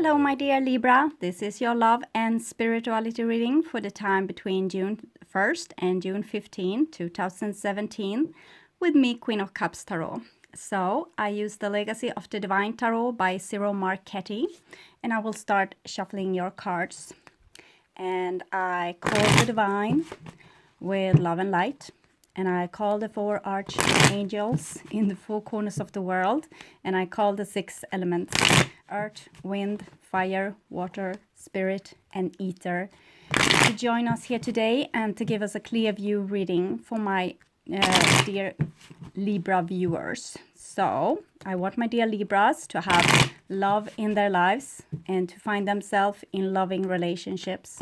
Hello, my dear Libra. This is your love and spirituality reading for the time between June 1st and June 15, 2017, with me, Queen of Cups Tarot. So, I use the Legacy of the Divine Tarot by Ciro Marchetti, and I will start shuffling your cards. And I call the Divine with love and light. And I call the 4 archangels in the 4 corners of the world. And I call the 6 elements: earth, wind, fire, water, spirit, and ether, to join us here today and to give us a clear view reading for my dear Libra viewers. So I want my dear Libras to have love in their lives and to find themselves in loving relationships.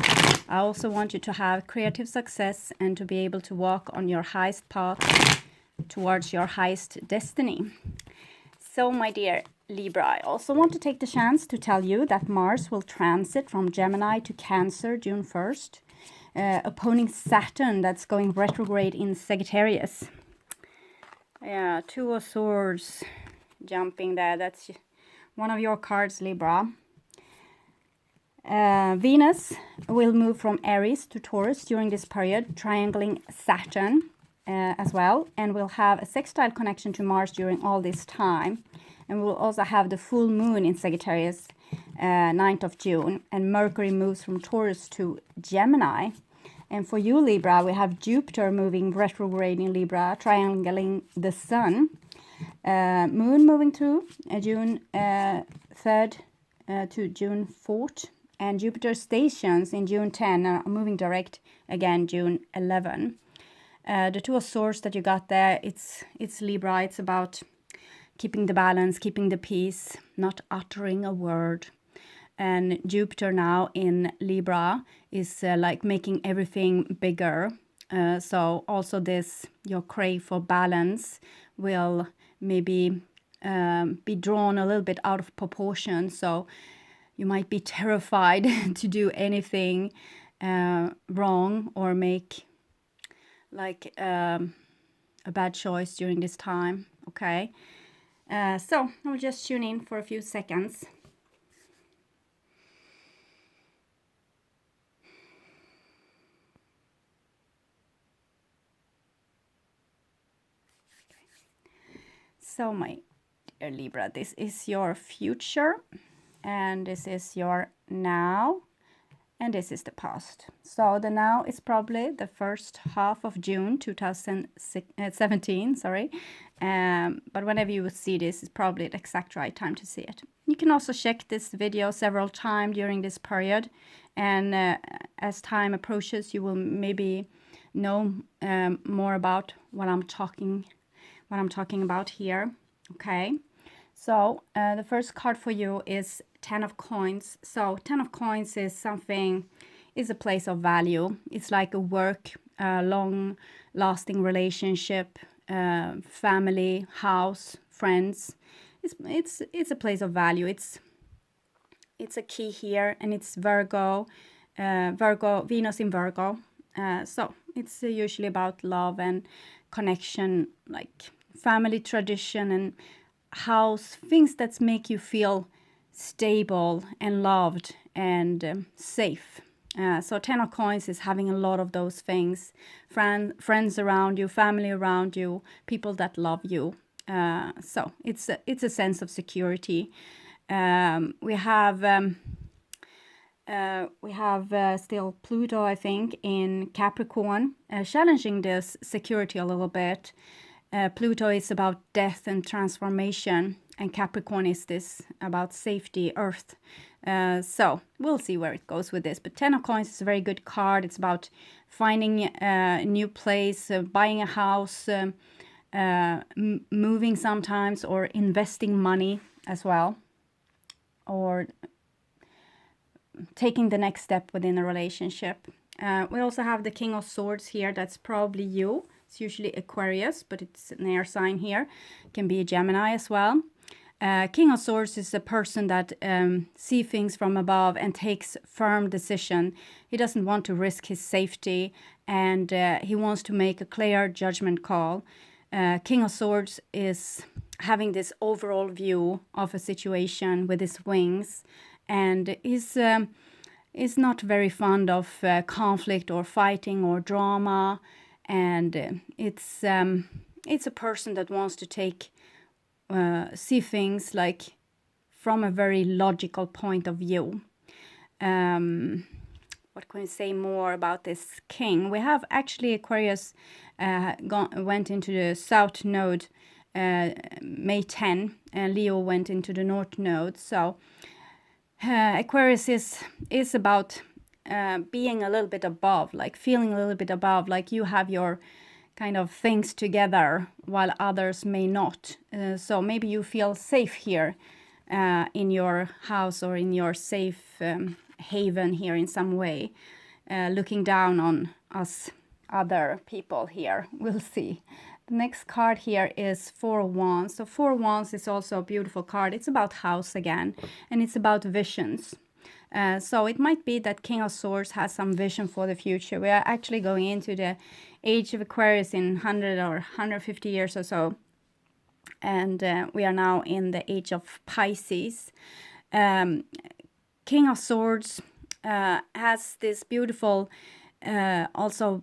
I also want you to have creative success and to be able to walk on your highest path towards your highest destiny. So, my dear Libra, I also want to take the chance to tell you that Mars will transit from Gemini to Cancer June 1st, opposing Saturn that's going retrograde in Sagittarius. Yeah, 2 of Swords jumping there. That's one of your cards, Libra. Venus will move from Aries to Taurus during this period, triangling Saturn as well, and we'll have a sextile connection to Mars during all this time. And we'll also have the full moon in Sagittarius 9th of June, and Mercury moves from Taurus to Gemini. And for you, Libra, we have Jupiter moving retrograde in Libra, triangling the Sun. Moon moving through June 3rd to June 4th. And Jupiter stations in June 10 are moving direct again June 11. The 2 of Swords that you got there, it's Libra. It's about keeping the balance, keeping the peace, not uttering a word. And Jupiter now in Libra is like making everything bigger. So also this, your crave for balance will maybe be drawn a little bit out of proportion. So you might be terrified to do anything wrong or make like a bad choice during this time. Okay. So I'll just tune in for a few seconds. So my dear Libra, this is your future, and this is your now, and this is the past. So the now is probably the first half of June 2017, sorry. But whenever you will see this, it's probably the exact right time to see it. You can also check this video several times during this period. And as time approaches, you will maybe know more about what I'm talking about here. Okay. So the first card for you is 10 of Coins. So 10 of Coins is a place of value. It's like a work, long-lasting relationship, family, house, friends. It's a place of value. It's a key here, and it's Virgo, Venus in Virgo. So it's usually about love and connection, like family tradition and house, things that make you feel stable and loved and safe. So 10 of Coins is having a lot of those things: friends around you, family around you, people that love you. So it's a sense of security. We have still Pluto, I think, in Capricorn, challenging this security a little bit. Pluto is about death and transformation, and Capricorn is this about safety, earth. So we'll see where it goes with this. But 10 of Coins is a very good card. It's about finding a new place, buying a house, moving sometimes, or investing money as well, or taking the next step within a relationship. We also have the King of Swords here. That's probably you. It's usually Aquarius, but it's an air sign here. It can be a Gemini as well. King of Swords is a person that sees things from above and takes firm decision. He doesn't want to risk his safety, and he wants to make a clear judgment call. King of Swords is having this overall view of a situation with his wings, and is not very fond of conflict or fighting or drama, and it's a person that wants to see things like from a very logical point of view. What can we say more about this king? We have actually Aquarius went into the South Node May 10, and Leo went into the North Node. So Aquarius is about being a little bit above, like feeling a little bit above, like you have your kind of things together while others may not. So maybe you feel safe here in your house or in your safe haven here in some way, looking down on us other people here. We'll see. The next card here is Four of Wands. So Four of Wands is also a beautiful card. It's about house again, and it's about visions. So it might be that King of Swords has some vision for the future. We are actually going into the age of Aquarius in 100 or 150 years or so. And we are now in the age of Pisces. King of Swords has this beautiful, also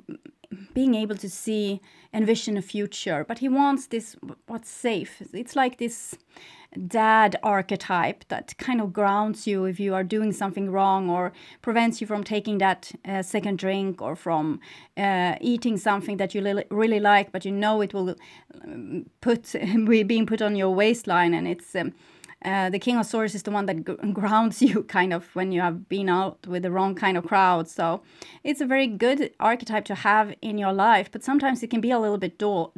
being able to see, envision a future, but he wants this, what's safe. It's like this dad archetype that kind of grounds you if you are doing something wrong, or prevents you from taking that second drink, or from eating something that you really like, but you know it will be being put on your waistline, and it's the King of Swords is the one that grounds you kind of when you have been out with the wrong kind of crowd. So it's a very good archetype to have in your life, but sometimes it can be a little bit dull.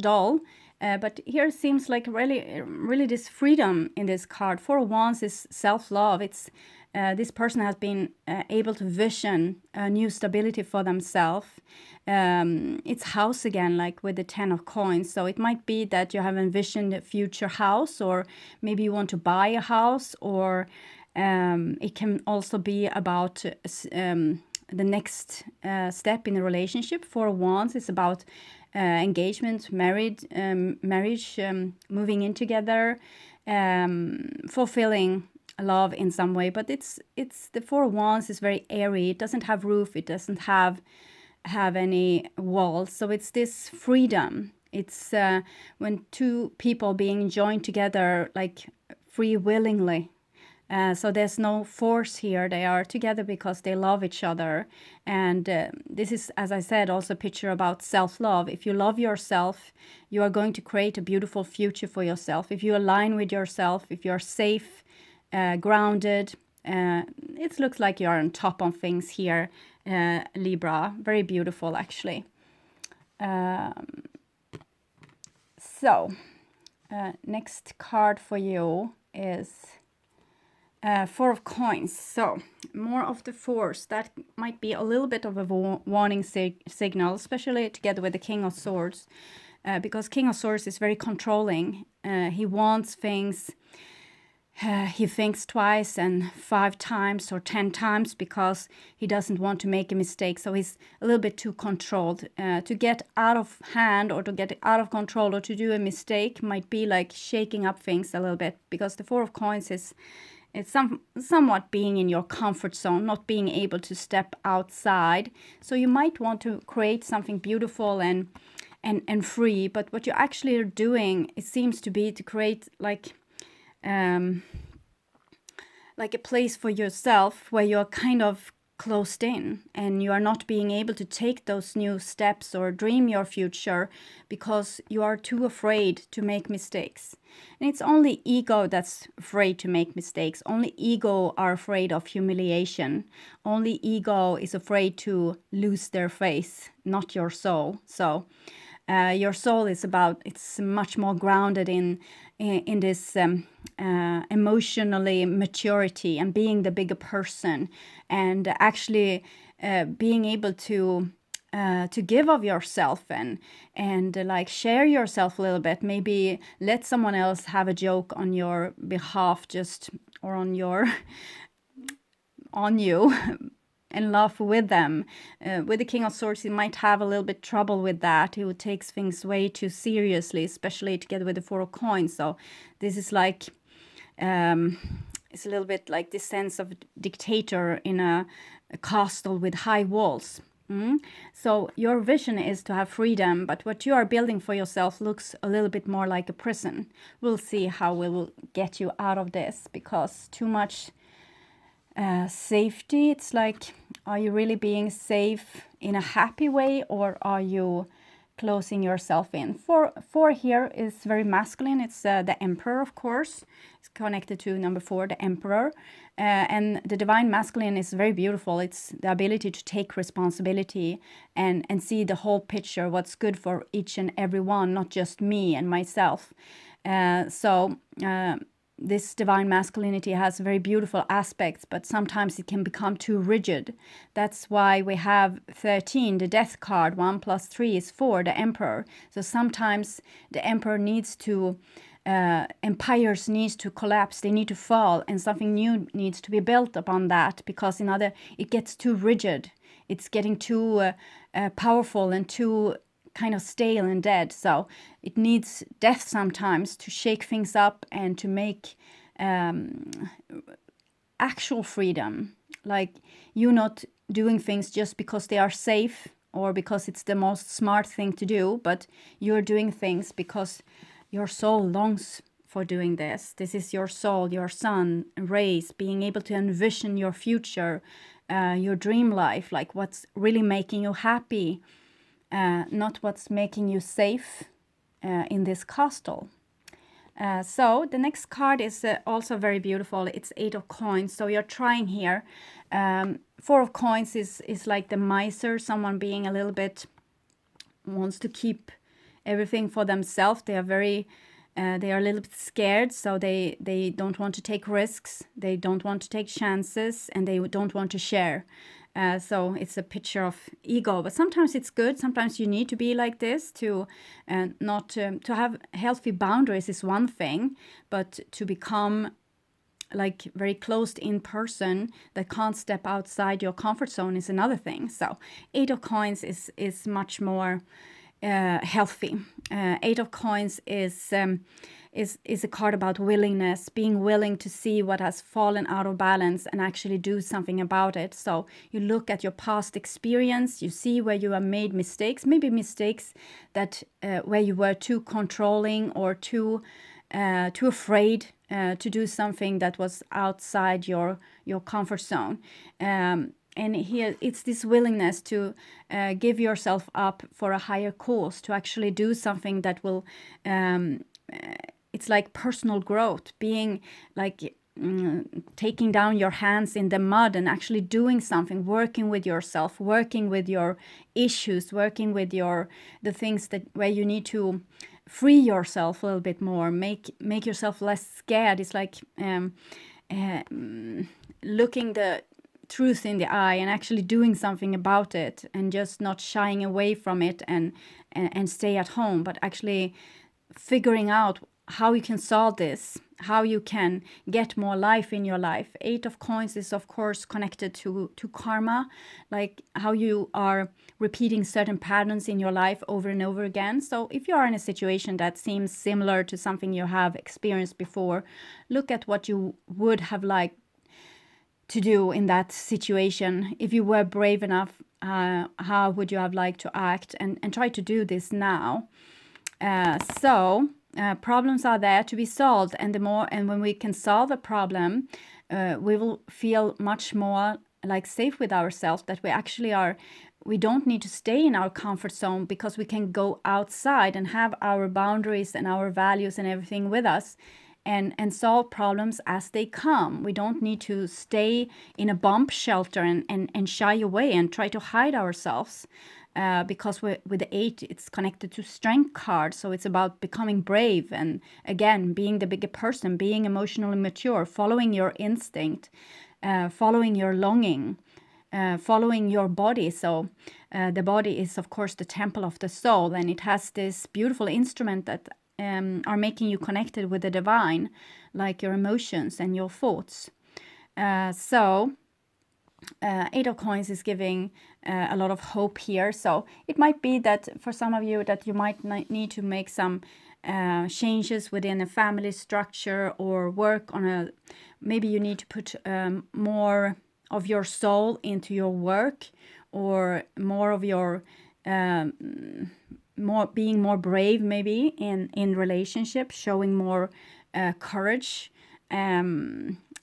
But here it seems like really this freedom in this card. Four of Wands is self-love. It's this person has been able to vision a new stability for themselves. It's house again, like with the 10 of coins. So it might be that you have envisioned a future house, or maybe you want to buy a house, or it can also be about the next step in a relationship. Four of Wands is about engagement, marriage, moving in together, fulfilling love in some way. But it's the Four of Wands is very airy. It doesn't have roof. It doesn't have any walls. So it's this freedom. It's when two people being joined together, like free willingly. So there's no force here. They are together because they love each other. And this is, as I said, also a picture about self-love. If you love yourself, you are going to create a beautiful future for yourself. If you align with yourself, if you're safe, grounded, it looks like you're on top of things here, Libra. Very beautiful, actually. Next card for you is Four of Coins. So more of the fours. That might be a little bit of a warning signal, especially together with the King of Swords, because King of Swords is very controlling. He wants things. He thinks twice and 5 times or 10 times because he doesn't want to make a mistake. So he's a little bit too controlled. To get out of hand or to get out of control or to do a mistake might be like shaking up things a little bit, because the Four of Coins is it's somewhat being in your comfort zone, not being able to step outside. So you might want to create something beautiful and free, but what you actually are doing, it seems to be to create like a place for yourself where you're kind of closed in and you are not being able to take those new steps or dream your future because you are too afraid to make mistakes. And it's only ego that's afraid to make mistakes. Only ego are afraid of humiliation. Only ego is afraid to lose their face, not your soul. So your soul is it's much more grounded in this emotionally maturity and being the bigger person, and actually being able to give of yourself and like share yourself a little bit. Maybe let someone else have a joke on your behalf, just or on you. And laugh with them. With the King of Swords, he might have a little bit trouble with that. He would take things way too seriously, especially together with the Four of Coins. So this is like is a little bit like this sense of dictator in a castle with high walls. So your vision is to have freedom, but what you are building for yourself looks a little bit more like a prison. We'll see how we will get you out of this, because too much safety, it's like, are you really being safe in a happy way, or are you closing yourself in? Four here is very masculine. It's the Emperor, of course. It's connected to number 4, the Emperor. And the divine masculine is very beautiful. It's the ability to take responsibility and see the whole picture, what's good for each and every one, not just me and myself. This divine masculinity has very beautiful aspects, but sometimes it can become too rigid. That's why we have 13, the death card. 1 + 3 is 4, the Emperor. So sometimes the Emperor needs to, empires needs to collapse, they need to fall, and something new needs to be built upon that, because it gets too rigid. It's getting too powerful and too kind of stale and dead. So it needs death sometimes to shake things up and to make actual freedom, like you not doing things just because they are safe or because it's the most smart thing to do, but you're doing things because your soul longs for doing this. This is your soul, your sun, rays, being able to envision your future, your dream life, like what's really making you happy. Not what's making you safe in this castle. So the next card is also very beautiful. It's 8 of coins. So you're trying here. 4 of coins is like the miser, someone being a little bit, wants to keep everything for themselves. They are they are a little bit scared, so they don't want to take risks. They don't want to take chances, and they don't want to share. So it's a picture of ego, but sometimes it's good. Sometimes you need to be like this to not to have healthy boundaries is one thing, but to become like very closed in person that can't step outside your comfort zone is another thing. So 8 of coins is much more healthy. 8 of coins is a card about willingness, being willing to see what has fallen out of balance and actually do something about it. So you look at your past experience, you see where you have made mistakes, maybe mistakes that where you were too controlling or too afraid to do something that was outside your comfort zone. And here it's this willingness to give yourself up for a higher cause, to actually do something that will, it's like personal growth, being like taking down your hands in the mud and actually doing something, working with yourself, working with your issues, working with the things that where you need to free yourself a little bit more, make yourself less scared. It's like looking the truth in the eye and actually doing something about it, and just not shying away from it and stay at home, but actually figuring out how you can solve this, how you can get more life in your life. 8 of coins is of course connected to karma, like how you are repeating certain patterns in your life over and over again. So if you are in a situation that seems similar to something you have experienced before, look at what you would have liked to do in that situation. If you were brave enough, how would you have liked to act, and try to do this now. Problems are there to be solved, and when we can solve a problem, we will feel much more like safe with ourselves, that we actually we don't need to stay in our comfort zone, because we can go outside and have our boundaries and our values and everything with us, and solve problems as they come. We don't need to stay in a bomb shelter and shy away and try to hide ourselves. Because with the 8, it's connected to strength card. So it's about becoming brave and, again, being the bigger person, being emotionally mature, following your instinct, following your longing, following your body. So the body is, of course, the temple of the soul, and it has this beautiful instrument that are making you connected with the divine, like your emotions and your thoughts. 8 of coins is giving a lot of hope here. So it might be that for some of you that you might need to make some changes within a family structure, or work on a, maybe you need to put more of your soul into your work, or more of your being more brave, maybe in relationships, showing more courage.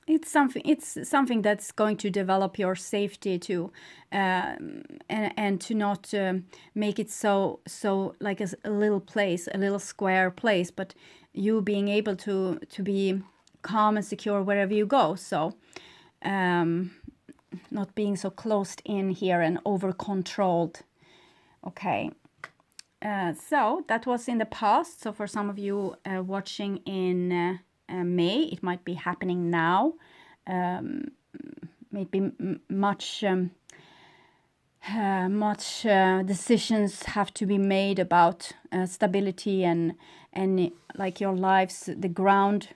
It's something that's going to develop your safety to and to not make it so like a little place, a little square place, but you being able to be calm and secure wherever you go. So not being so closed in here and over controlled. Okay. So that was in the past. So for some of you watching in May, it might be happening now. Maybe much decisions have to be made about stability and like your life's, the ground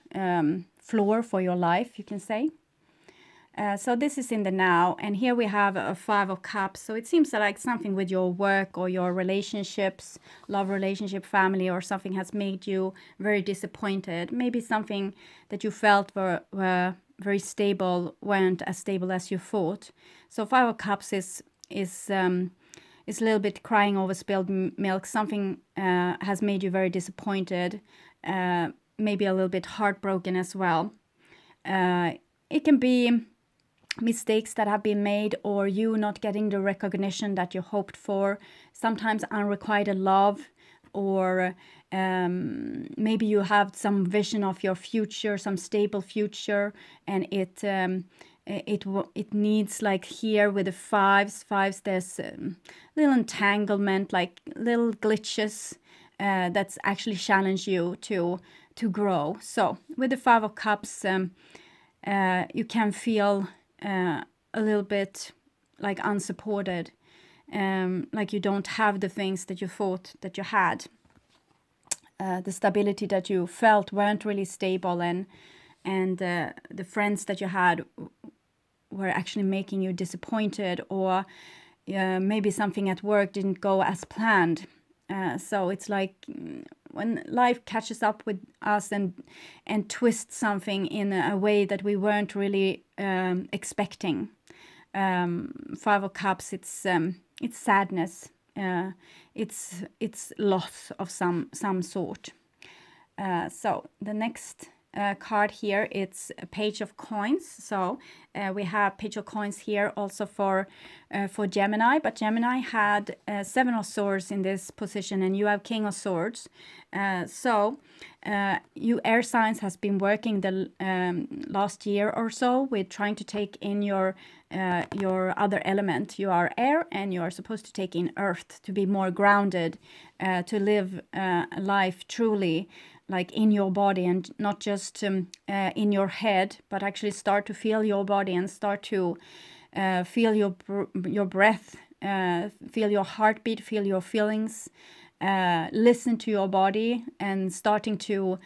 floor for your life, you can say. So this is in the now, and here we have a 5 of Cups. So it seems like something with your work or your relationships, love relationship, family, or something has made you very disappointed. Maybe something that you felt were very stable weren't as stable as you thought. So 5 of Cups is a little bit crying over spilled milk. Something has made you very disappointed, maybe a little bit heartbroken as well. It can be mistakes that have been made, or you not getting the recognition that you hoped for, sometimes unrequited love, or maybe you have some vision of your future, some stable future, and it needs, like here with the fives, there's little entanglement, like little glitches that's actually challenge you to grow. So with the 5 of Cups, you can feel a little bit like unsupported, like you don't have the things that you thought that you had. The stability that you felt weren't really stable, and the friends that you had were actually making you disappointed, or maybe something at work didn't go as planned. So it's like when life catches up with us and twists something in a way that we weren't really expecting. 5 of Cups, it's sadness. It's loss of some sort. So the next card here, it's a Page of Coins. So we have Page of Coins here also for Gemini, but Gemini had 7 of Swords in this position, and you have King of Swords. So you air signs has been working the last year or so with trying to take in your other element. You are air, and you are supposed to take in earth to be more grounded, to live life truly like in your body, and not just in your head, but actually start to feel your body and start to feel your breath, feel your heartbeat, feel your feelings, listen to your body, and starting to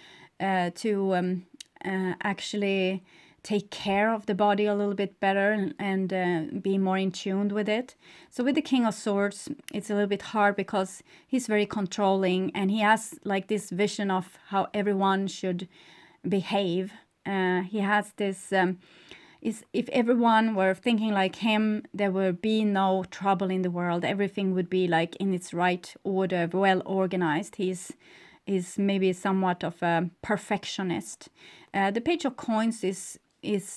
actually take care of the body a little bit better, and be more in tune with it. So with the King of Swords, it's a little bit hard because he's very controlling, and he has like this vision of how everyone should behave. He has this, if everyone were thinking like him, there would be no trouble in the world. Everything would be like in its right order, well organized. He's maybe somewhat of a perfectionist. The Page of Coins is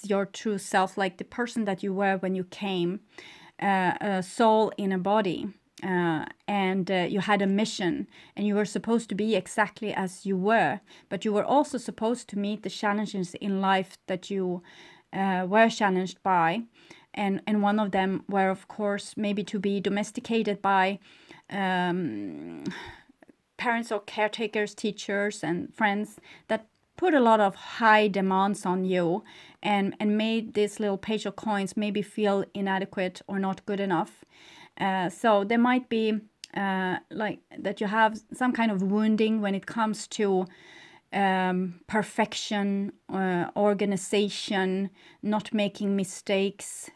your true self, like the person that you were when you came, a soul in a body, and you had a mission, and you were supposed to be exactly as you were, but you were also supposed to meet the challenges in life that you were challenged by, and one of them were, of course, maybe to be domesticated by parents or caretakers, teachers, and friends that put a lot of high demands on you, and made this little Page of Coins maybe feel inadequate or not good enough. So there might be like that you have some kind of wounding when it comes to perfection, organization, not making mistakes,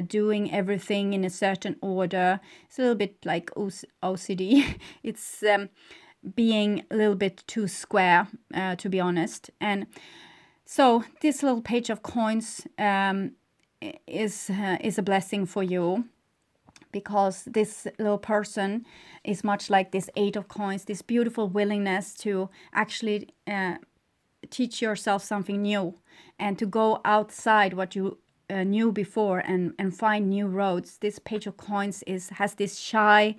doing everything in a certain order. It's a little bit like OCD. It's being a little bit too square, to be honest. And so this little page of coins is a blessing for you, because this little person is much like this Eight of Coins, this beautiful willingness to actually teach yourself something new and to go outside what you knew before and find new roads. This Page of Coins has this shy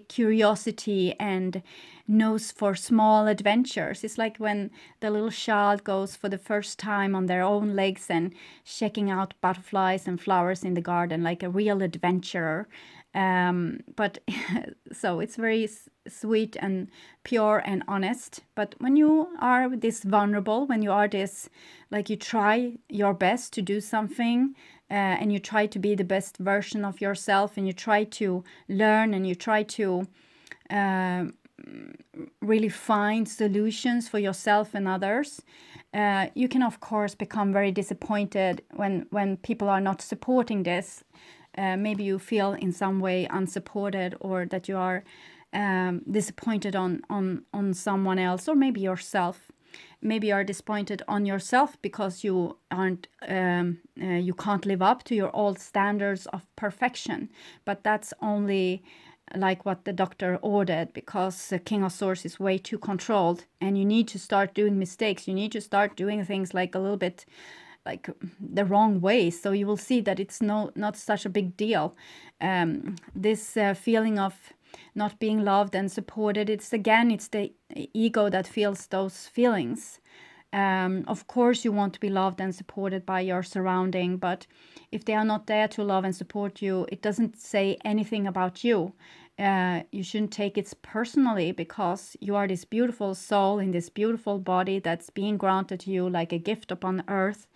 curiosity and knows for small adventures. It's like when the little child goes for the first time on their own legs and checking out butterflies and flowers in the garden, like a real adventurer. But so it's very sweet and pure and honest. But when you are this vulnerable, when you are this, like you try your best to do something, and you try to be the best version of yourself, and you try to learn, and you try to really find solutions for yourself and others, you can of course become very disappointed when people are not supporting this. Maybe you feel in some way unsupported, or that you are disappointed on someone else, or maybe yourself. Maybe you are disappointed on yourself because you aren't, you can't live up to your old standards of perfection. But that's only like what the doctor ordered, because the King of Swords is way too controlled, and you need to start doing mistakes. You need to start doing things like a little bit like the wrong way, so you will see that it's not such a big deal. This feeling of not being loved and supported, it's the ego that feels those feelings. Of course you want to be loved and supported by your surrounding, but if they are not there to love and support you, it doesn't say anything about you. You shouldn't take it personally, because you are this beautiful soul in this beautiful body that's being granted to you like a gift upon earth,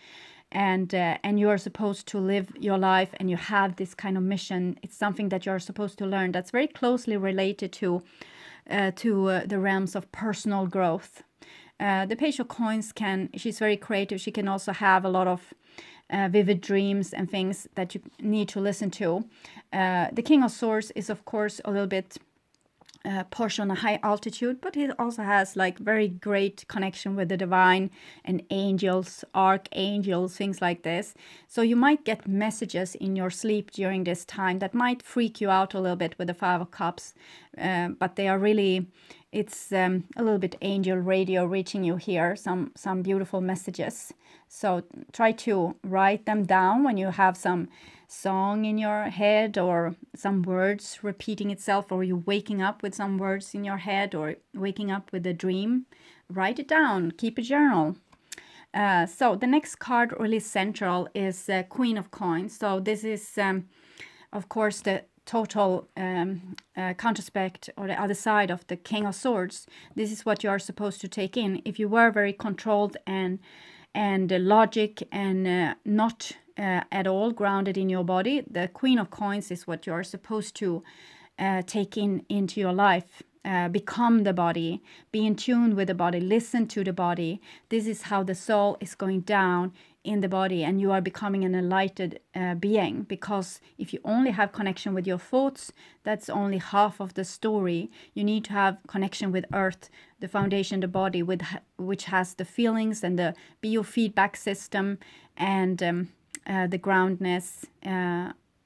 and you are supposed to live your life, and you have this kind of mission. It's something that you're supposed to learn that's very closely related to the realms of personal growth. The Page of Coins she's very creative. She can also have a lot of vivid dreams and things that you need to listen to. The King of Swords is of course a little bit push on a high altitude, but it also has like very great connection with the divine and angels, archangels, things like this. So you might get messages in your sleep during this time that might freak you out a little bit with the Five of Cups, but they are really, it's a little bit angel radio reaching you here, some beautiful messages. So try to write them down when you have some song in your head, or some words repeating itself, or you waking up with some words in your head, or waking up with a dream. Write it down, keep a journal. So the next card, really central, is Queen of Coins. So this is of course the total counterspect, or the other side of the King of Swords. This is what you are supposed to take in. If you were very controlled and logic and not at all grounded in your body, the Queen of Coins is what you are supposed to take into your life. Become the body, be in tune with the body, listen to the body. This is how the soul is going down in the body, and you are becoming an enlightened being. Because if you only have connection with your thoughts, that's only half of the story. You need to have connection with earth, the foundation, the body, which has the feelings and the biofeedback system and the groundness.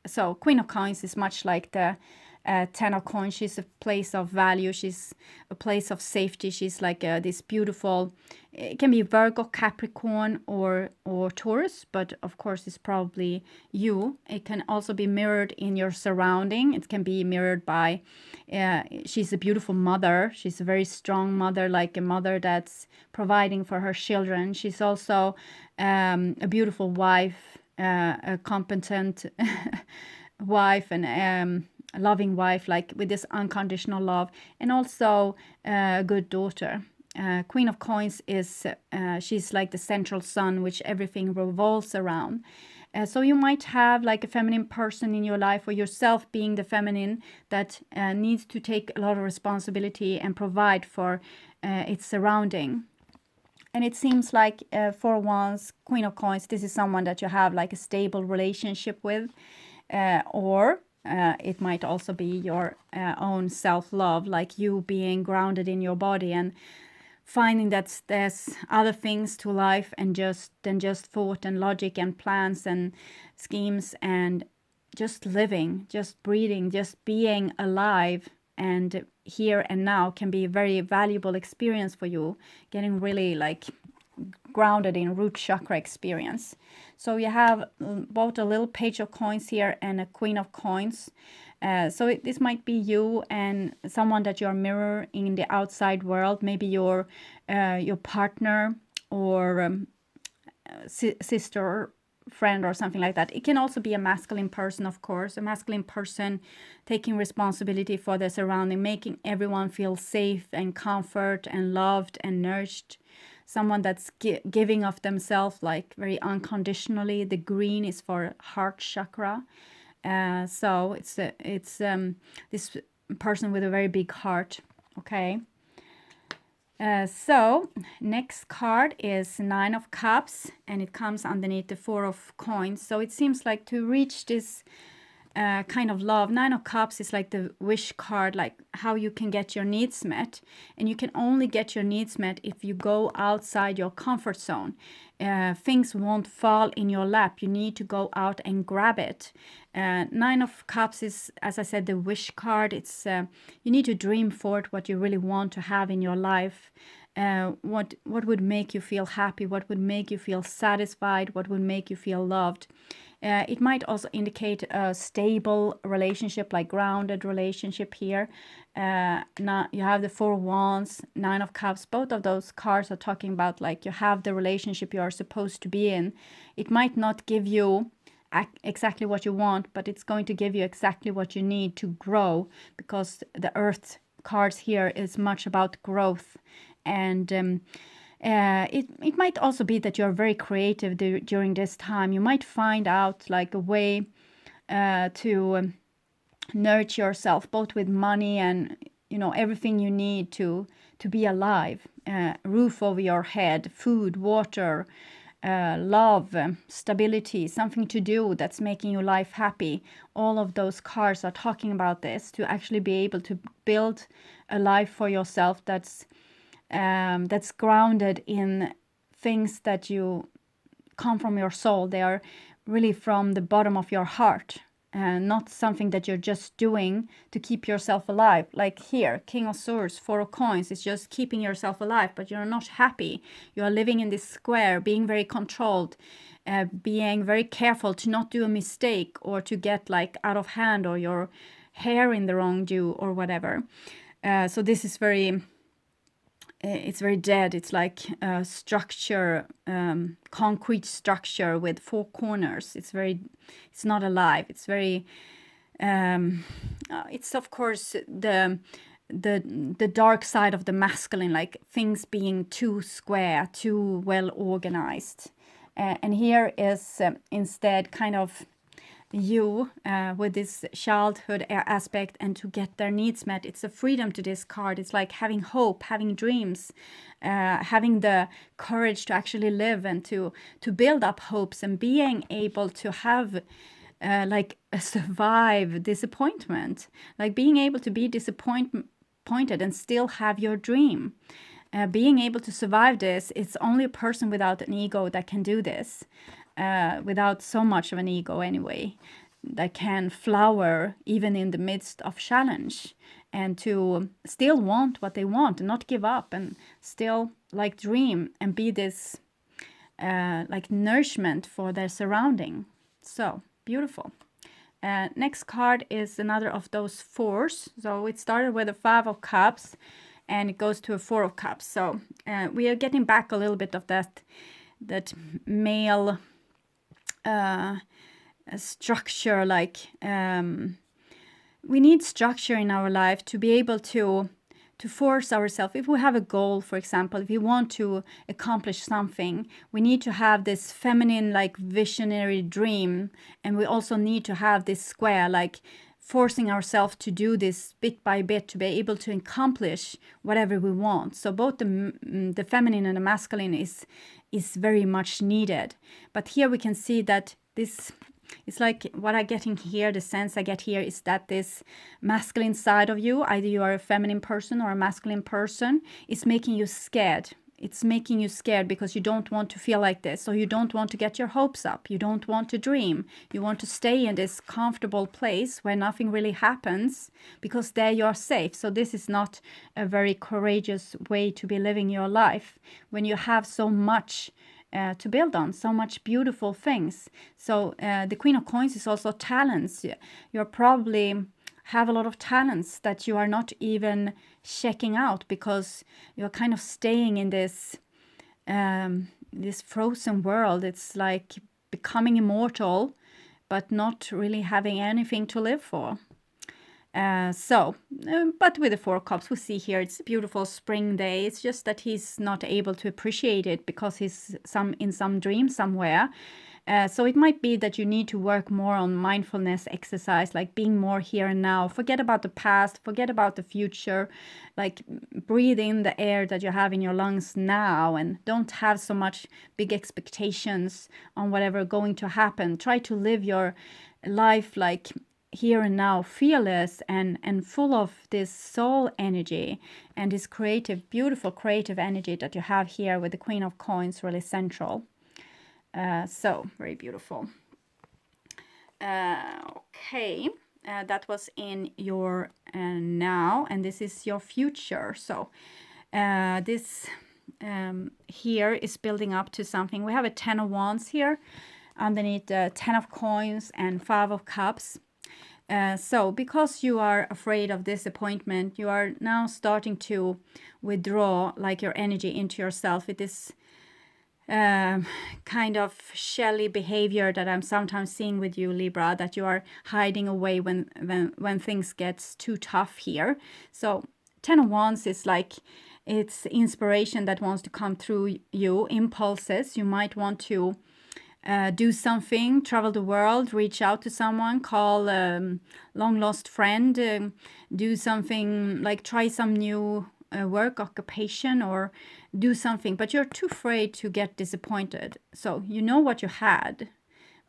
So Queen of Coins is much like the Ten of Coins. She's a place of value. She's a place of safety. She's like this beautiful, it can be Virgo, Capricorn, or Taurus, but of course it's probably you. It can also be mirrored in your surrounding. It can be mirrored by, she's a beautiful mother. She's a very strong mother, like a mother that's providing for her children. She's also a beautiful wife, a competent wife, and a loving wife, like with this unconditional love, and also a good daughter. Queen of Coins is, she's like the central sun, which everything revolves around. So you might have like a feminine person in your life, or yourself being the feminine that needs to take a lot of responsibility and provide for its surrounding. And it seems like for once, Queen of Coins, this is someone that you have like a stable relationship with, or it might also be your own self-love, like you being grounded in your body and finding that there's other things to life and just thought and logic and plans and schemes, and just living, just breathing, just being alive and here and now can be a very valuable experience for you, getting really like grounded in root chakra experience. So you have both a little page of coins here and a queen of coins. So this might be you and someone that you're mirroring in the outside world, maybe your partner or sister, friend, or something like that. It can also be a masculine person, of course, a masculine person taking responsibility for their surrounding, making everyone feel safe and comfort and loved and nourished. Someone that's giving of themselves like very unconditionally. The green is for heart chakra. So it's this person with a very big heart. Okay. So next card is 9 of Cups, and it comes underneath the 4 of Coins. So it seems like to reach this kind of love, 9 of Cups is like the wish card, like how you can get your needs met. And you can only get your needs met if you go outside your comfort zone. Things won't fall in your lap. You need to go out and grab it. 9 of Cups is, as I said, the wish card. It's you need to dream forward what you really want to have in your life. What would make you feel happy? What would make you feel satisfied? What would make you feel loved? It might also indicate a stable relationship, like grounded relationship here. Now you have the 4 of Wands, 9 of Cups. Both of those cards are talking about like you have the relationship you are supposed to be in. It might not give you exactly what you want, but it's going to give you exactly what you need to grow, because the Earth cards here is much about growth. And it might also be that you're very creative during this time. You might find out like a way to nurture yourself, both with money and everything you need to be alive. Roof over your head, food, water, love, stability, something to do that's making your life happy. All of those cards are talking about this, to actually be able to build a life for yourself that's grounded in things that you come from your soul. They are really from the bottom of your heart, and not something that you're just doing to keep yourself alive. Like here, King of Swords, 4 of Coins, is just keeping yourself alive, but you're not happy. You are living in this square, being very controlled, being very careful to not do a mistake or to get like out of hand or your hair in the wrong do or whatever. So this is very... it's very dead. It's like a structure, concrete structure with 4 corners. It's not alive. It's very, it's of course the dark side of the masculine, like things being too square, too well organized. And here is instead kind of you with this childhood aspect, and to get their needs met. It's a freedom to this card. It's like having hope, having dreams, having the courage to actually live and to build up hopes, and being able to have like survive disappointment, like being able to be disappointed and still have your dream. Being able to survive this, it's only a person without an ego that can do this. Without so much of an ego anyway, that can flower even in the midst of challenge, and to still want what they want and not give up, and still like dream and be this like nourishment for their surrounding. So beautiful. Next card is another of those 4s. So it started with a 5 of Cups and it goes to a 4 of Cups. So we are getting back a little bit of that male structure, like we need structure in our life to be able to force ourselves. If we have a goal, for example, if we want to accomplish something, we need to have this feminine like visionary dream, and we also need to have this square, like forcing ourselves to do this bit by bit to be able to accomplish whatever we want. So both the feminine and the masculine is very much needed. But here we can see that this it's like what I'm getting here, the sense I get here is that this masculine side of you, either you are a feminine person or a masculine person, is making you scared. It's making you scared because you don't want to feel like this. So you don't want to get your hopes up. You don't want to dream. You want to stay in this comfortable place where nothing really happens because there you're safe. So this is not a very courageous way to be living your life when you have so much to build on, so much beautiful things. So the Queen of Coins is also talents. You're probably have a lot of talents that you are not even checking out because you're kind of staying in this this frozen world. It's like becoming immortal but not really having anything to live for. But with the Four Cups, we see here it's a beautiful spring day. It's just that he's not able to appreciate it because he's in some dream somewhere. So it might be that you need to work more on mindfulness exercise, like being more here and now. Forget about the past, forget about the future, like breathe in the air that you have in your lungs now and don't have so much big expectations on whatever going to happen. Try to live your life like here and now, fearless and full of this soul energy and this creative, beautiful creative energy that you have here with the Queen of Coins really central. So very beautiful. Okay, that was in your now, and this is your future. So this here is building up to something. We have a 10 of Wands here underneath the 10 of Coins and 5 of Cups. So because you are afraid of disappointment, you are now starting to withdraw like your energy into yourself with this kind of shelly behavior that I'm sometimes seeing with you, Libra, that you are hiding away when things get too tough here. So 10 of Wands is like it's inspiration that wants to come through you, impulses. You might want to do something, travel the world, reach out to someone, call a long lost friend, do something like try some new work, occupation, or do something, but you're too afraid to get disappointed. So you know what you had,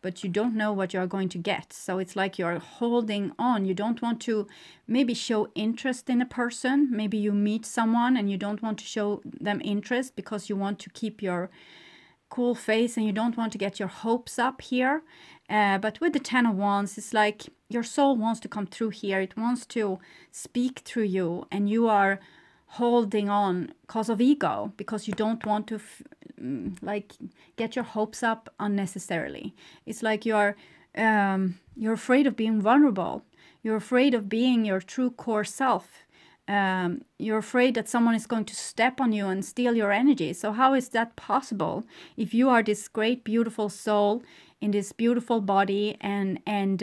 but you don't know what you're going to get. So it's like you're holding on. You don't want to maybe show interest in a person. Maybe you meet someone and you don't want to show them interest because you want to keep your cool face and you don't want to get your hopes up here. But with the 10 of Wands, it's like your soul wants to come through here. It wants to speak through you, and you are holding on because of ego, because you don't want to like get your hopes up unnecessarily. It's like you're afraid of being vulnerable. You're afraid of being your true core self. You're afraid that someone is going to step on you and steal your energy. So how is that possible if you are this great beautiful soul in this beautiful body, and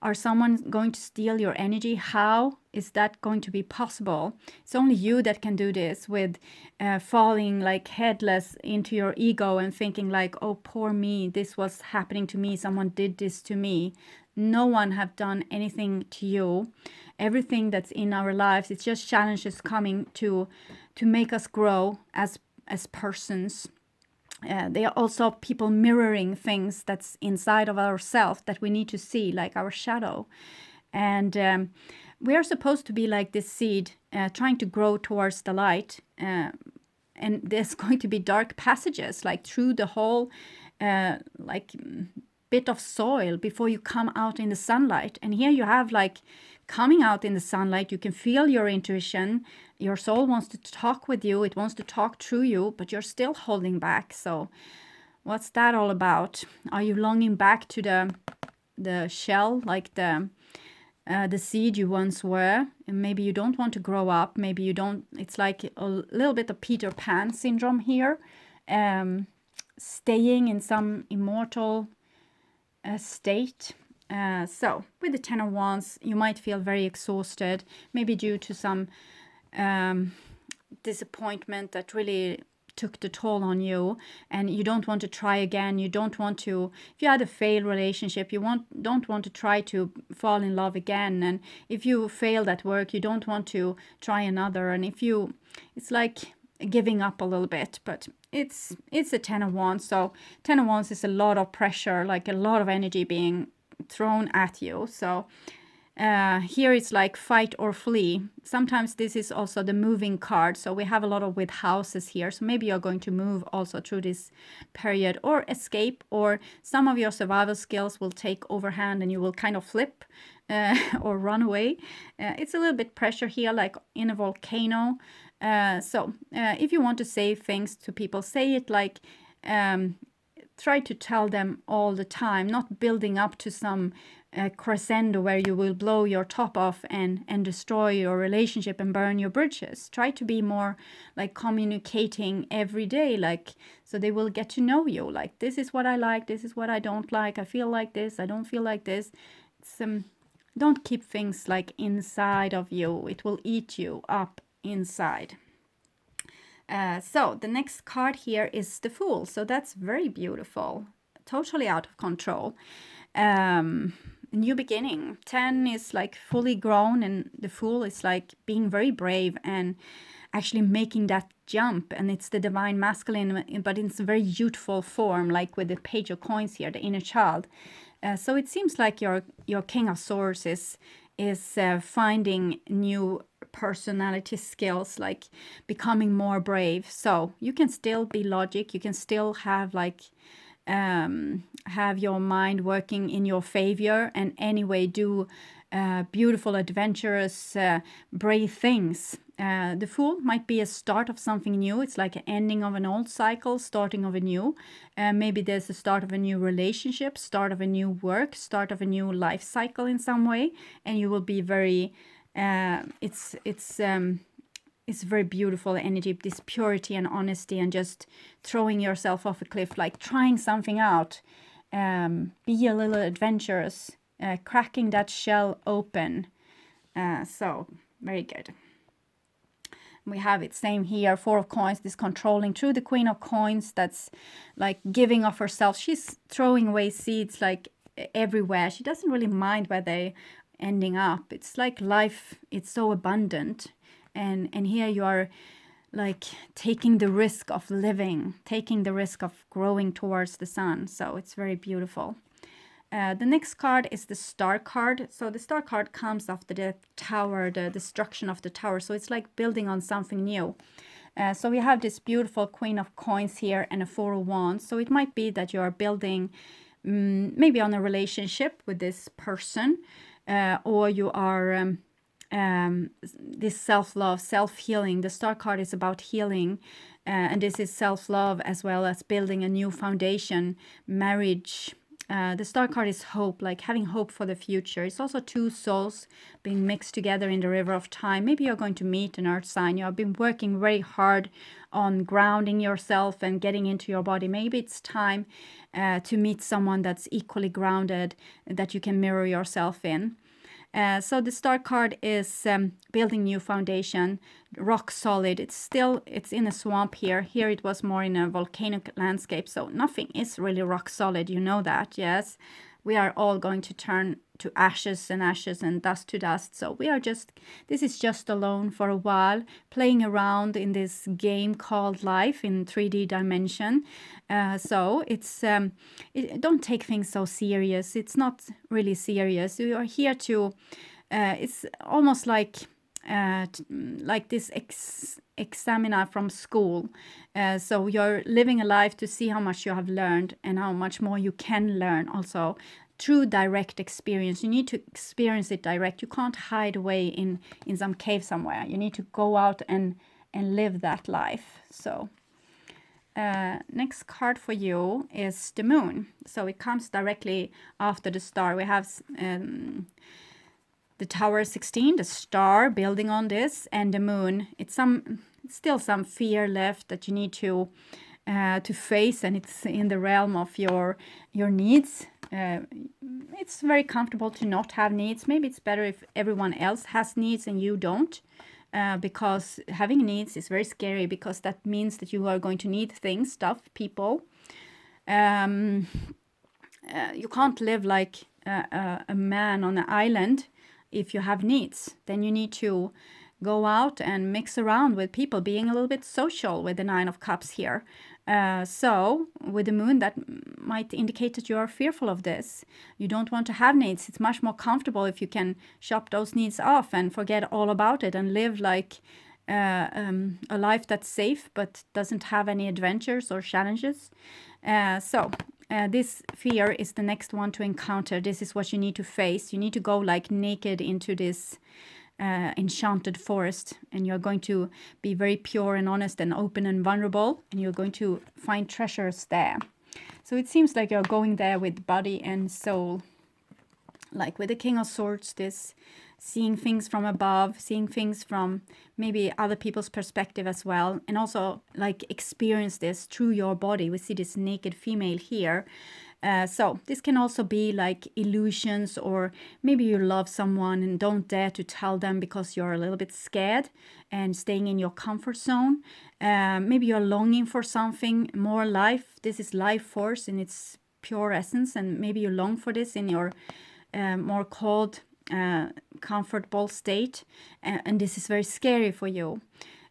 are someone going to steal your energy? How is that going to be possible? It's only you that can do this with falling like headless into your ego and thinking like, oh, poor me, this was happening to me, someone did this to me. No one have done anything to you. Everything that's in our lives, it's just challenges coming to make us grow as persons. They are also people mirroring things that's inside of ourselves that we need to see, like our shadow. And we are supposed to be like this seed, trying to grow towards the light. And there's going to be dark passages, like through the whole, like bit of soil before you come out in the sunlight. And here you have like coming out in the sunlight, you can feel your intuition. Your soul wants to talk with you. It wants to talk through you, but you're still holding back. So what's that all about? Are you longing back to the shell, like the seed you once were? And maybe you don't want to grow up. Maybe you don't. It's like a little bit of Peter Pan syndrome here. Staying in some immortal state. So with the 10 of Wands, you might feel very exhausted, maybe due to some disappointment that really took the toll on you, and you don't want to try again. You don't want to, if you had a failed relationship, you don't want to try to fall in love again. And if you failed at work, you don't want to try another. And if you, it's like giving up a little bit, but it's a 10 of wands. So 10 of wands is a lot of pressure, like a lot of energy being thrown at you. So here it's like fight or flee. Sometimes this is also the moving card. So we have a lot of with houses here. So maybe you're going to move also through this period, or escape, or some of your survival skills will take overhand and you will kind of flip or run away. It's a little bit pressure here, like in a volcano. So if you want to say things to people, say it like, try to tell them all the time, not building up to some crescendo where you will blow your top off and destroy your relationship and burn your bridges. Try to be more like communicating every day, like, so they will get to know you. Like, this is what I like, this is what I don't like, I feel like this, I don't feel like this. It's, don't keep things like inside of you. It will eat you up inside. So the next card here is the Fool. So that's very beautiful, totally out of control. New beginning. 10 is like fully grown, and the Fool is like being very brave and actually making that jump. And it's the divine masculine, but it's a very youthful form, like with the Page of Coins here, the inner child. So it seems like your King of Swords is finding new personality skills, like becoming more brave. So you can still be logic, you can still have like have your mind working in your favor, and anyway do beautiful, adventurous, brave things. The Fool might be a start of something new. It's like an ending of an old cycle, starting of a new. Maybe there's a start of a new relationship, start of a new work, start of a new life cycle in some way, and you will be very. It's very beautiful energy, this purity and honesty, and just throwing yourself off a cliff, like trying something out. Be a little adventurous, cracking that shell open. So very good. We have it same here, 4 of Coins, this controlling through the Queen of Coins. That's like giving of herself. She's throwing away seeds like everywhere. She doesn't really mind where they ending up. It's like life, it's so abundant, and here you are like taking the risk of living, taking the risk of growing towards the sun. So it's very beautiful. The next card is the Star card. So the Star card comes after the Tower, the destruction of the Tower. So it's like building on something new. So we have this beautiful Queen of Coins here and a 4 of Wands. So it might be that you are building maybe on a relationship with this person, or you are this self-love, self-healing. The Star card is about healing, and this is self-love as well as building a new foundation, marriage. The Star card is hope, like having hope for the future. It's also 2 souls being mixed together in the river of time. Maybe you're going to meet an earth sign. You have been working very hard on grounding yourself and getting into your body. Maybe it's time to meet someone that's equally grounded, that you can mirror yourself in. So the Star card is building new foundation, rock solid. It's in a swamp here. Here it was more in a volcanic landscape. So nothing is really rock solid. You know that, yes. We are all going to turn to ashes and dust to dust. So this is just alone for a while, playing around in this game called life in 3D dimension. So it's, don't take things so serious. It's not really serious. You are here to, it's almost like this examiner from school. So you're living a life to see how much you have learned and how much more you can learn also through direct experience. You need to experience it direct. You can't hide away in some cave somewhere. You need to go out and live that life. So next card for you is the Moon. So it comes directly after the Star. We have the Tower 16, the Star building on this, and the Moon. It's still some fear left that you need to face, and it's in the realm of your needs. It's very comfortable to not have needs. Maybe it's better if everyone else has needs and you don't, because having needs is very scary, because that means that you are going to need things, stuff, people. You can't live like a man on an island if you have needs. Then you need to go out and mix around with people, being a little bit social with the Nine of Cups here. So with the moon, that might indicate that you are fearful of this. You don't want to have needs. It's much more comfortable if you can shop those needs off and forget all about it and live like a life that's safe but doesn't have any adventures or challenges. So this fear is the next one to encounter. This is what you need to face. You need to go like naked into this enchanted forest, and you're going to be very pure and honest and open and vulnerable, and you're going to find treasures there. So it seems like you're going there with body and soul. Like with the King of Swords, this seeing things from above, seeing things from maybe other people's perspective as well, and also like experience this through your body. We see this naked female here. So this can also be like illusions, or maybe you love someone and don't dare to tell them because you're a little bit scared and staying in your comfort zone. Maybe you're longing for something more life. This is life force in its pure essence, and maybe you long for this in your more cold, comfortable state, and this is very scary for you.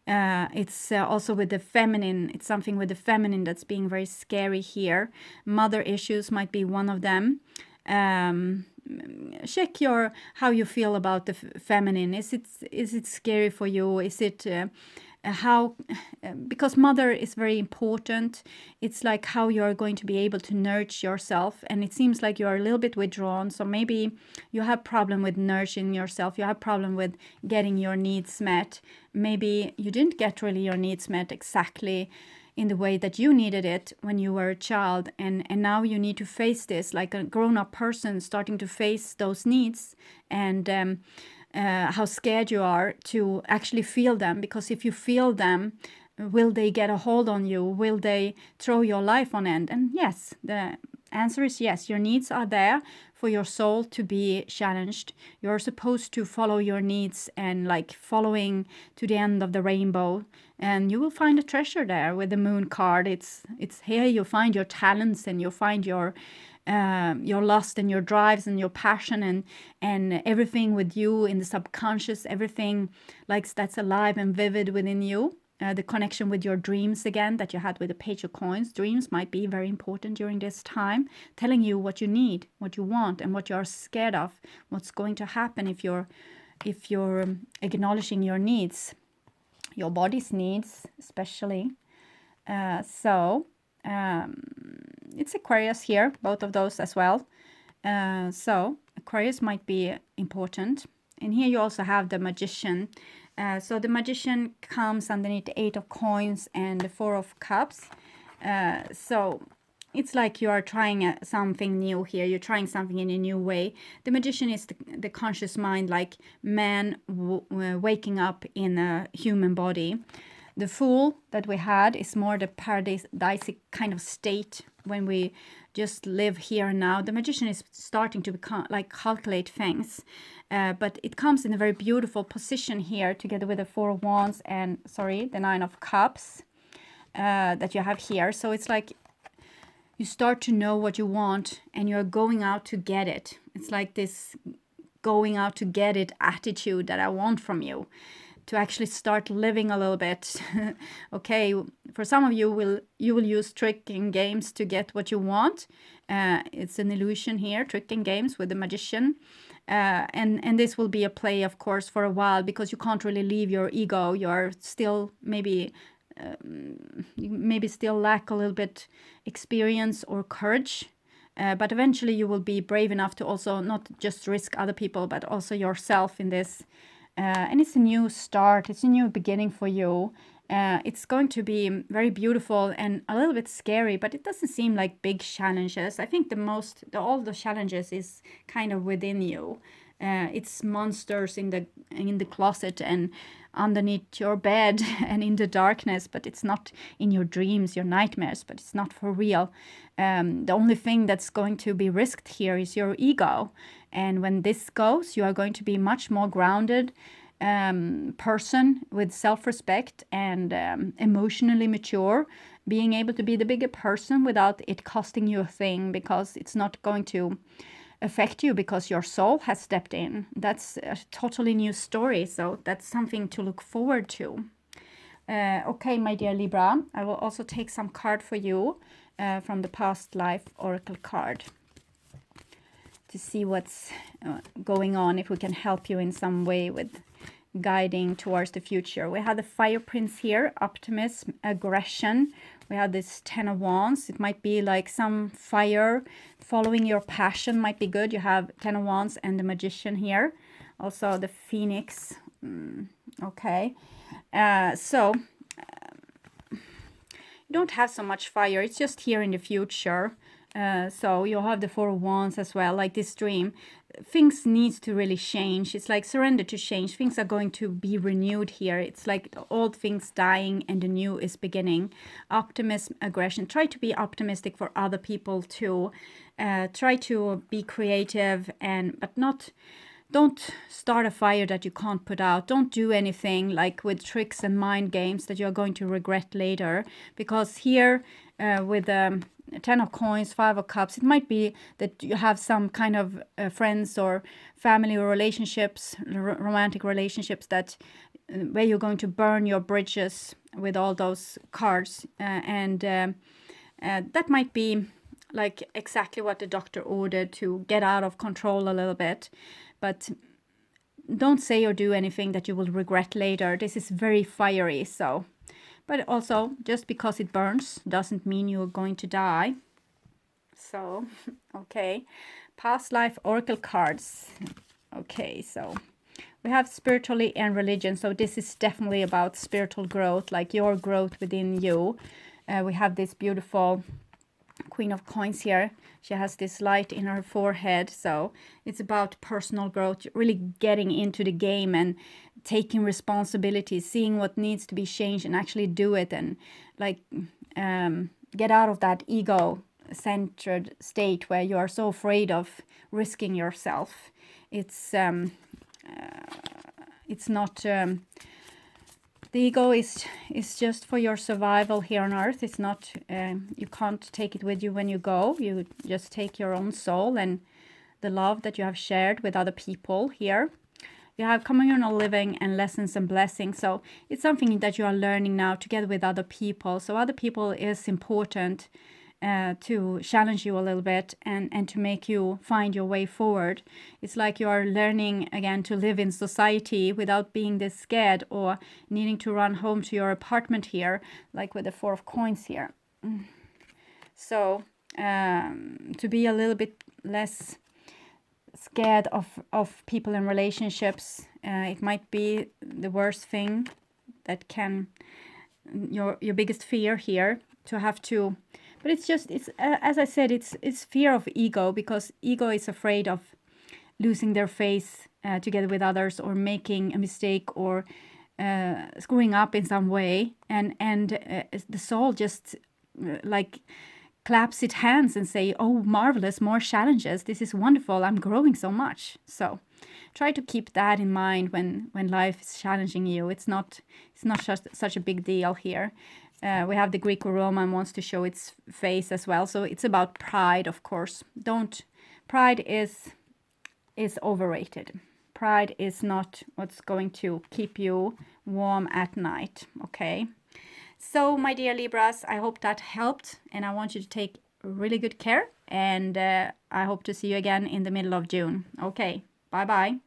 It's also with the feminine. It's something with the feminine that's being very scary here. Mother issues might be one of them. Check how you feel about the feminine. Is it scary for you? Is it because mother is very important. It's like how you're going to be able to nurture yourself, and it seems like you're a little bit withdrawn. So maybe you have problem with nurturing yourself. You have problem with getting your needs met. Maybe you didn't get really your needs met exactly in the way that you needed it when you were a child, and now you need to face this like a grown-up person, starting to face those needs, and how scared you are to actually feel them. Because if you feel them, will they get a hold on you? Will they throw your life on end? And yes, the answer is yes. Your needs are there for your soul to be challenged. You're supposed to follow your needs and like following to the end of the rainbow, and you will find a treasure there with the moon card. It's here you find your talents, and you find your lust and your drives and your passion and everything with you in the subconscious, everything like that's alive and vivid within you. The connection with your dreams again that you had with the Page of Coins. Dreams might be very important during this time, telling you what you need, what you want, and what you're scared of, what's going to happen if you're acknowledging your needs, your body's needs especially. It's Aquarius here, both of those as well. So Aquarius might be important. And here you also have the Magician. So the Magician comes underneath the 8 of Coins and the 4 of Cups. So it's like you are trying something new here. You're trying something in a new way. The Magician is the conscious mind, like man waking up in a human body. The Fool that we had is more the paradisic kind of state when we just live here and now. The Magician is starting to become like calculate things, but it comes in a very beautiful position here together with the 4 of Wands and the 9 of Cups that you have here. So it's like you start to know what you want and you're going out to get it. It's like this going out to get it attitude that I want from you, to actually start living a little bit. Okay, for some of you, you will use trick and games to get what you want. It's an illusion here, trick and games with the Magician. And this will be a play, of course, for a while, because you can't really leave your ego. You're still maybe still lack a little bit experience or courage. But eventually you will be brave enough to also not just risk other people, but also yourself in this. And it's a new start. It's a new beginning for you. It's going to be very beautiful and a little bit scary, but it doesn't seem like big challenges. I think all the challenges is kind of within you. It's monsters in the closet and underneath your bed and in the darkness, but it's not in your dreams, your nightmares, but it's not for real. The only thing that's going to be risked here is your ego. And when this goes, you are going to be much more grounded person with self-respect and emotionally mature, being able to be the bigger person without it costing you a thing, because it's not going to affect you because your soul has stepped in. That's a totally new story, so that's something to look forward to. Okay, my dear Libra, I will also take some card for you from the past life oracle card to see what's going on, if we can help you in some way with guiding towards the future. We have the Fire Prince here, optimism, aggression. We have this 10 of Wands. It might be like some fire, following your passion might be good. You have 10 of Wands and the Magician here. Also the Phoenix. Okay. You don't have so much fire. It's just here in the future. So you'll have the 4 of Wands as well, like this dream. Things needs to really change. It's like surrender to change. Things are going to be renewed here. It's like the old things dying and the new is beginning. Optimism, aggression. Try to be optimistic for other people too. Try to be creative, but don't start a fire that you can't put out. Don't do anything like with tricks and mind games that you're going to regret later. Because here with 10 of Coins, 5 of Cups, it might be that you have some kind of friends or family or relationships, romantic relationships that where you're going to burn your bridges with all those cards. That might be like exactly what the doctor ordered, to get out of control a little bit. But don't say or do anything that you will regret later. This is very fiery, so. But also, just because it burns doesn't mean you're going to die. So, okay. Past life oracle cards. Okay, so we have spiritually and religion. So this is definitely about spiritual growth, like your growth within you. We have this beautiful Queen of Coins here. She has this light in her forehead, so it's about personal growth, really getting into the game and taking responsibility, seeing what needs to be changed and actually do it, and like get out of that ego-centered state where you are so afraid of risking yourself. It's not. The ego is just for your survival here on earth. It's not, you can't take it with you when you go. You just take your own soul and the love that you have shared with other people here. You have communal living and lessons and blessings. So it's something that you are learning now together with other people. So other people is important to challenge you a little bit and to make you find your way forward. It's like you are learning again to live in society without being this scared or needing to run home to your apartment here, like with the 4 of Coins here. So to be a little bit less scared of people and relationships, it might be the worst thing that can, your biggest fear here, to have to. But it's as I said, it's fear of ego, because ego is afraid of losing their face together with others, or making a mistake, or screwing up in some way, and the soul just like claps its hands and say, "Oh, marvelous! More challenges! This is wonderful! I'm growing so much." So try to keep that in mind when life is challenging you. It's not just such a big deal here. We have the Greco-Roman wants to show its face as well. So it's about pride, of course. Pride is overrated. Pride is not what's going to keep you warm at night, okay? So, my dear Libras, I hope that helped. And I want you to take really good care. And I hope to see you again in the middle of June. Okay, bye-bye.